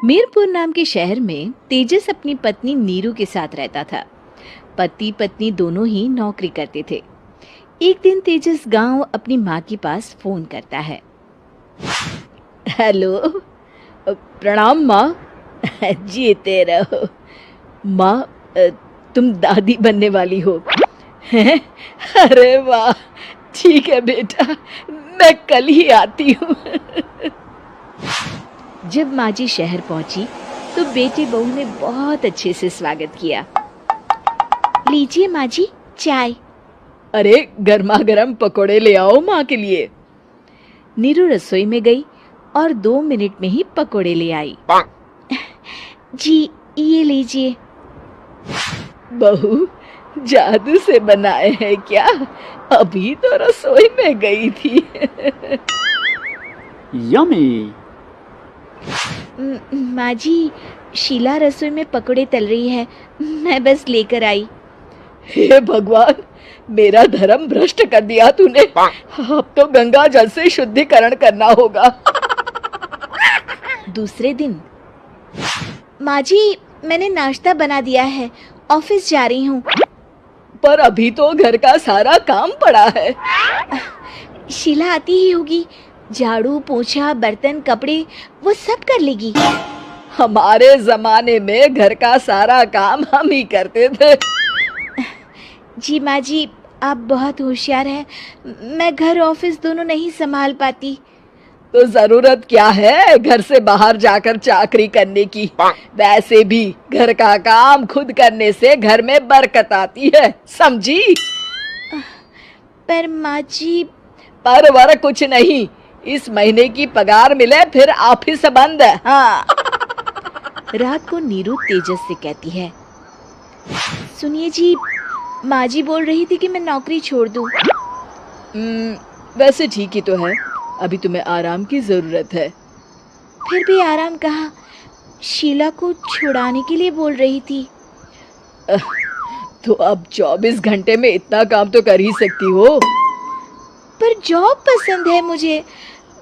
मीरपुर नाम के शहर में तेजस अपनी पत्नी नीरू के साथ रहता था। पति पत्नी दोनों ही नौकरी करते थे। एक दिन तेजस गांव अपनी माँ के पास फोन करता है। हेलो, प्रणाम माँ। जीते रहो माँ, तुम दादी बनने वाली हो हैं? अरे वाह, ठीक है बेटा, मैं कल ही आती हूँ। जब माँ जी शहर पहुंची तो बेटी बहू ने बहुत अच्छे से स्वागत किया। लीजिए माँ जी, चाय। अरे गर्मा गर्म पकोड़े ले आओ माँ के लिए। नीरू रसोई में गई और 2 मिनट में ही पकोड़े ले आई। जी ये लीजिए। बहू, जादू से बनाए हैं क्या? अभी तो रसोई में गई थी। यमी। माँ जी, शीला रसोई में पकोड़े तल रही है, मैं बस लेकर आई। हे भगवान, मेरा धर्म भ्रष्ट कर दिया तूने। अब तो गंगा जल से शुद्धिकरण करना होगा। दूसरे दिन, माँ जी मैंने नाश्ता बना दिया है, ऑफिस जा रही हूँ। पर अभी तो घर का सारा काम पड़ा है। शीला आती ही होगी, झाड़ू पोछा बर्तन कपड़े वो सब कर लेगी। हमारे जमाने में घर का सारा काम हम ही करते थे। जी माँ जी, आप बहुत होशियार हैं, मैं घर ऑफिस दोनों नहीं संभाल पाती। तो जरूरत क्या है घर से बाहर जाकर चाकरी करने की? वैसे भी घर का काम खुद करने से घर में बरकत आती है, समझी? पर माँ जी। पर वर कुछ नहीं, इस महीने की पगार मिले फिर ऑफिस बंद। हाँ। रात को नीरू तेजस से कहती है, सुनिए जी, माँ जी बोल रही थी कि मैं नौकरी छोड़ दूं। वैसे ठीक ही तो है, अभी तुम्हें आराम की जरूरत है। फिर भी आराम कहाँ, शीला को छुड़ाने के लिए बोल रही थी। तो अब 24 घंटे में इतना काम तो कर ही सकती हो। पर जॉब पसंद है मुझे,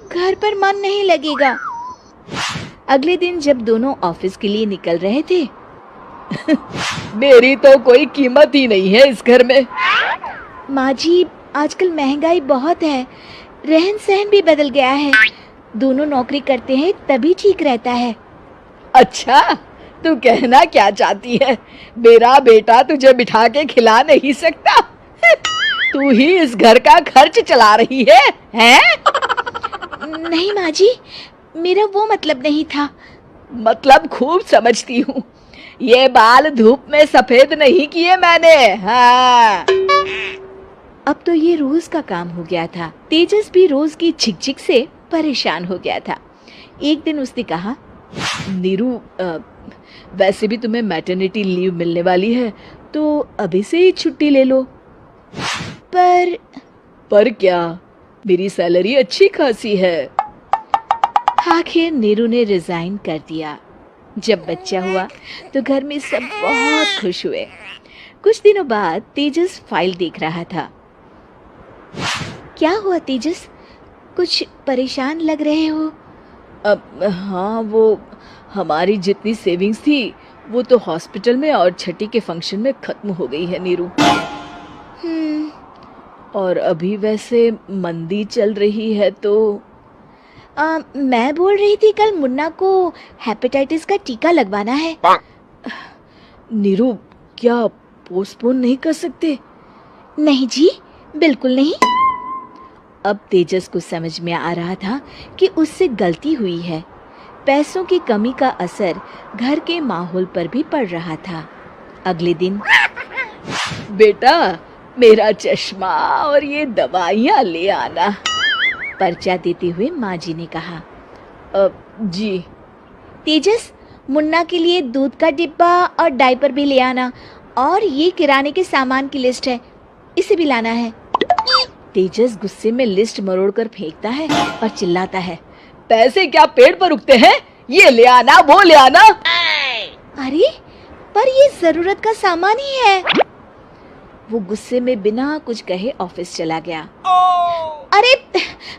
घर पर मन नहीं लगेगा। अगले दिन जब दोनों ऑफिस के लिए निकल रहे थे, मेरी तो कोई कीमत ही नहीं है इस घर में। माँ जी, आजकल महंगाई बहुत है, रहन सहन भी बदल गया है, दोनों नौकरी करते हैं तभी ठीक रहता है। अच्छा, तू कहना क्या चाहती है? मेरा बेटा तुझे बिठा के खिला नहीं सकता? तू ही इस घर का खर्च चला रही है, हैं? नहीं माँ जी, मेरा वो मतलब नहीं था। मतलब खूब समझती हूँ, ये बाल धूप में सफेद नहीं किए मैंने। हाँ। अब तो ये रोज का काम हो गया था। तेजस भी रोज की झिकझिक से परेशान हो गया था। एक दिन उसने कहा, नीरू, वैसे भी तुम्हें मैटरनिटी लीव मिलने वाली है, तो अभी से ही छुट्टी ले लो। पर क्या, मेरी सैलरी अच्छी खासी है। आखिर नीरू ने रिजाइन कर दिया। जब बच्चा हुआ तो घर में सब बहुत खुश हुए। कुछ दिनों बाद तेजस फाइल देख रहा था। क्या हुआ तेजस, कुछ परेशान लग रहे हो? हाँ, वो हमारी जितनी सेविंग्स थी वो तो हॉस्पिटल में और छठी के फंक्शन में खत्म हो गई है नीरू। और अभी वैसे मंदी चल रही है तो मैं बोल रही थी कल मुन्ना को हेपेटाइटिस का टीका लगवाना है। नीरू, क्या पोस्टपोन नहीं कर सकते? नहीं जी, बिल्कुल नहीं। अब तेजस को समझ में आ रहा था कि उससे गलती हुई है। पैसों की कमी का असर घर के माहौल पर भी पड़ रहा था। अगले दिन, बेटा मेरा चश्मा और ये दवाइयाँ ले आना, पर्चा देते हुए माँ जी ने कहा। जी। तेजस, मुन्ना के लिए दूध का डिब्बा और डायपर भी ले आना, और ये किराने के सामान की लिस्ट है, इसे भी लाना है। तेजस गुस्से में लिस्ट मरोड़कर फेंकता है और चिल्लाता है, पैसे क्या पेड़ पर उगते हैं? ये ले आना, वो ले आना। अरे, पर ये जरूरत का सामान ही है। वो गुस्से में बिना कुछ कहे ऑफिस चला गया।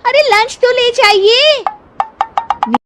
अरे लंच तो ले जाइए।